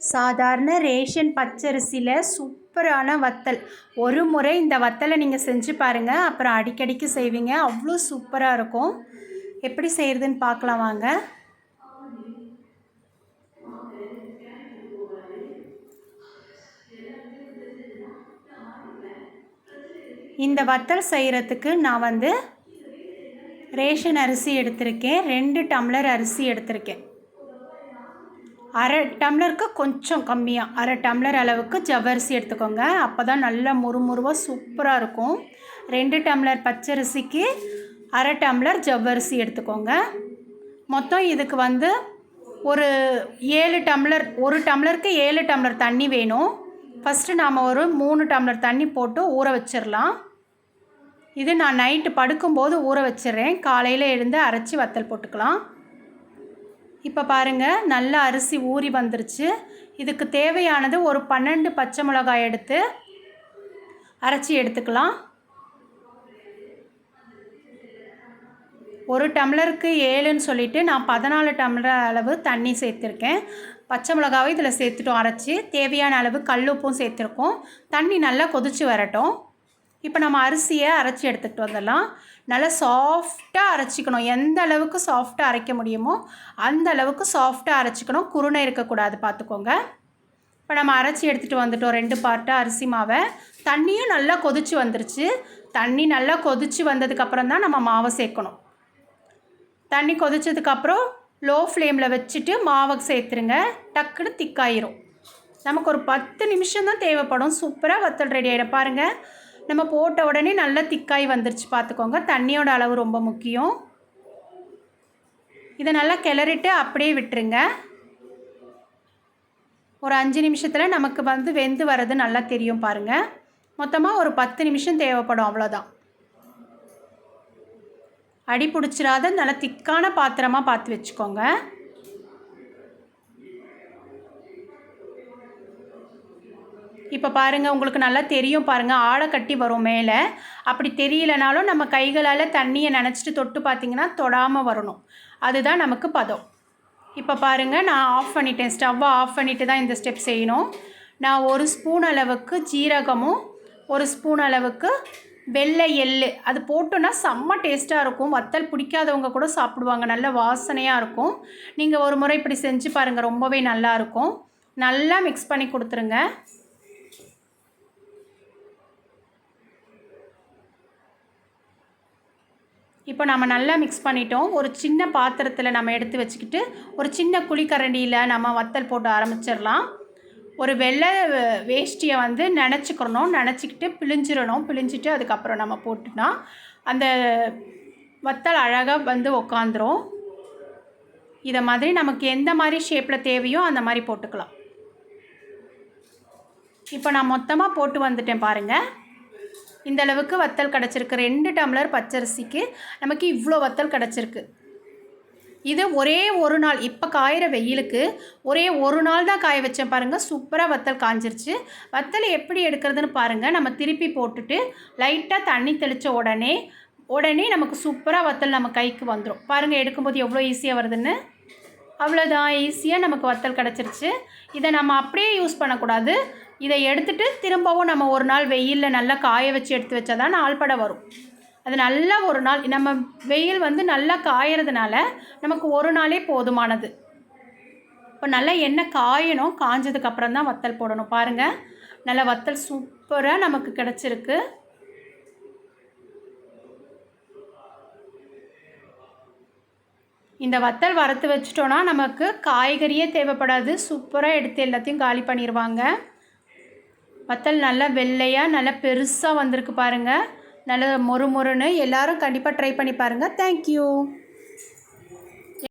சாதாரண ரேஷன் பச்சரிசியில் சூப்பரான வத்தல். ஒரு முறை இந்த வத்தலை நீங்கள் செஞ்சு பாருங்கள், அப்புறம் அடிக்கடிக்கு செய்வீங்க. அவ்வளோ சூப்பராக இருக்கும். எப்படி செய்கிறதுன்னு பார்க்கலாம் வாங்க. இந்த வத்தல் செய்கிறதுக்கு நான் ரேஷன் அரிசி எடுத்திருக்கேன். 2 டம்ளர் அரிசி எடுத்திருக்கேன். அரை டம்ளருக்கு கொஞ்சம் கம்மியாக, அரை டம்ளர் அளவுக்கு ஜவ்வரிசி எடுத்துக்கோங்க. அப்போ தான் நல்லா முறுமுறுவாக சூப்பராக இருக்கும். 2 டம்ளர் பச்சரிசிக்கு அரை டம்ளர் ஜவ்வரிசி எடுத்துக்கோங்க. மொத்தம் இதுக்கு ஒரு 7 டம்ளர், ஒரு டம்ளருக்கு 7 டம்ளர் தண்ணி வேணும். ஃபஸ்ட்டு நாம் ஒரு 3 டம்ளர் தண்ணி போட்டு ஊற வச்சிடலாம். இது நான் நைட்டு படுக்கும்போது ஊற வச்சிடுறேன். காலையில் எழுந்து அரைச்சி வத்தல் போட்டுக்கலாம். இப்போ பாருங்கள், நல்ல அரிசி ஊறி வந்துருச்சு. இதுக்கு தேவையானது ஒரு 12 பச்சை மிளகாய் எடுத்து அரைச்சி எடுத்துக்கலாம். ஒரு டம்ளருக்கு 7ன்னு சொல்லிவிட்டு நான் 14 டம்ளர் அளவு தண்ணி சேர்த்துருக்கேன். பச்சை மிளகாவை இதில் சேர்த்துட்டோம் அரைச்சி. தேவையான அளவு கல் உப்பும் சேர்த்துருக்கோம். தண்ணி நல்லா கொதித்து வரட்டும். இப்போ நம்ம அரிசியை அரைச்சி எடுத்துகிட்டு வந்துடலாம். நல்லா சாஃப்டாக அரைச்சிக்கணும். எந்த அளவுக்கு சாஃப்டாக அரைக்க முடியுமோ அந்த அளவுக்கு சாஃப்டாக அரைச்சிக்கணும். குருணை இருக்கக்கூடாது, பார்த்துக்கோங்க. இப்போ நம்ம அரைச்சி எடுத்துகிட்டு வந்துட்டோம் 2 பார்ட்டாக அரிசி மாவை. தண்ணியும் நல்லா கொதித்து வந்துருச்சு. தண்ணி நல்லா கொதித்து வந்ததுக்கப்புறம் தான் நம்ம மாவை சேர்க்கணும். தண்ணி கொதித்ததுக்கப்புறம் லோ ஃப்ளேமில் வச்சுட்டு மாவை சேர்த்துருங்க. டக்குன்னு திக்காயிரும். நமக்கு ஒரு 10 நிமிஷம் தான் தேவைப்படும். சூப்பராக வத்தல் ரெடி ஆகிடும். பாருங்கள், நம்ம போட்ட உடனே நல்லா திக்காய் வந்துருச்சு, பார்த்துக்கோங்க. தண்ணியோட அளவு ரொம்ப முக்கியம். இதை நல்லா கிளறிட்டு அப்படியே விட்டுருங்க. ஒரு 5 நிமிஷத்தில் நமக்கு வெந்து வர்றது நல்லா தெரியும். பாருங்கள், மொத்தமாக ஒரு 10 நிமிஷம் தேவைப்படும், அவ்வளோதான். அடி பிடிச்சிடாத நல்லா திக்கான பாத்திரமாக பார்த்து வச்சுக்கோங்க. இப்போ பாருங்கள், உங்களுக்கு நல்லா தெரியும். பாருங்கள், ஆழை கட்டி வரும் மேலே. அப்படி தெரியலனாலும் நம்ம கைகளால் தண்ணியை நனைச்சிட்டு தொட்டு பார்த்திங்கன்னா தொடாமல் வரணும். அதுதான் நமக்கு பதம். இப்போ பாருங்கள், நான் ஆஃப் பண்ணிட்டேன். ஸ்டவ்வை ஆஃப் பண்ணிவிட்டு தான் இந்த ஸ்டெப் செய்யணும். நான் 1 ஸ்பூன் அளவுக்கு ஜீரகமும் 1 ஸ்பூன் அளவுக்கு வெள்ளை எள்ளு அது போட்டோன்னா செம்ம டேஸ்ட்டாக இருக்கும். வத்தல் பிடிக்காதவங்க கூட சாப்பிடுவாங்க. நல்ல வாசனையாக இருக்கும். நீங்கள் ஒரு முறை இப்படி செஞ்சு பாருங்கள், ரொம்பவே நல்லாயிருக்கும். நல்லா மிக்ஸ் பண்ணி கொடுத்துருங்க. இப்போ நம்ம நல்லா மிக்ஸ் பண்ணிட்டோம். ஒரு சின்ன பாத்திரத்தில் நம்ம எடுத்து வச்சுக்கிட்டு ஒரு சின்ன குழிக்கரண்டியில் நம்ம வத்தல் போட்டு ஆரம்பிச்சிடலாம். ஒரு வெள்ளை வேஷ்டியை நினச்சிக்கிட்டு பிழிஞ்சிடணும். பிழிஞ்சிட்டு அதுக்கப்புறம் நம்ம போட்டுனா அந்த வத்தல் அழகாக உக்காந்துரும். இதை மாதிரி நமக்கு எந்த மாதிரி ஷேப்பில் தேவையோ அந்த மாதிரி போட்டுக்கலாம். இப்போ நான் மொத்தமாக போட்டு வந்துட்டேன். பாருங்கள், இந்த அளவுக்கு வத்தல் கிடச்சிருக்கு. 2 டம்ளர் பச்சரிசிக்கு நமக்கு இவ்வளோ வத்தல் கிடச்சிருக்கு. இது ஒரே ஒரு நாள், இப்போ காயிற வெயிலுக்கு ஒரே ஒரு நாள் தான் காய வச்சேன். பாருங்கள், சூப்பராக வத்தல் காஞ்சிருச்சு. வத்தல் எப்படி எடுக்கிறதுன்னு பாருங்கள். நம்ம திருப்பி போட்டுட்டு லைட்டாக தண்ணி தெளித்த உடனே நமக்கு சூப்பராக வத்தல் நம்ம கைக்கு வந்துடும். பாருங்கள், எடுக்கும்போது எவ்வளோ ஈஸியாக வருதுன்னு. அவ்வளோதான், ஈஸியாக நமக்கு வத்தல் கிடச்சிருச்சு. இதை நம்ம அப்படியே யூஸ் பண்ணக்கூடாது. இதை எடுத்துகிட்டு திரும்பவும் நம்ம ஒரு நாள் வெயிலில் நல்லா காய வச்சு எடுத்து வச்சா தான் நாள்பட வரும். அது நல்லா ஒரு நாள் நம்ம வெயில் நல்லா காயறதுனால நமக்கு ஒரு நாளே போதுமானது. இப்போ நல்லா எண்ணெய் காயணும். காஞ்சதுக்கப்புறம் தான் வத்தல் போடணும். பாருங்கள், நல்லா வத்தல் சூப்பராக நமக்கு கிடச்சிருக்கு. இந்த வத்தல் வறுத்து வச்சிட்டோன்னா நமக்கு காய்கறியே தேவைப்படாது. சூப்பராக எடுத்து எல்லாத்தையும் காலி பண்ணிடுவாங்க. வத்தல் நல்லா வெள்ளையாக நல்லா பெருசாக வந்திருக்கு. பாருங்கள், நல்ல மொறுமொறுன்னு. எல்லோரும் கண்டிப்பாக ட்ரை பண்ணி பாருங்கள். தேங்க்யூ.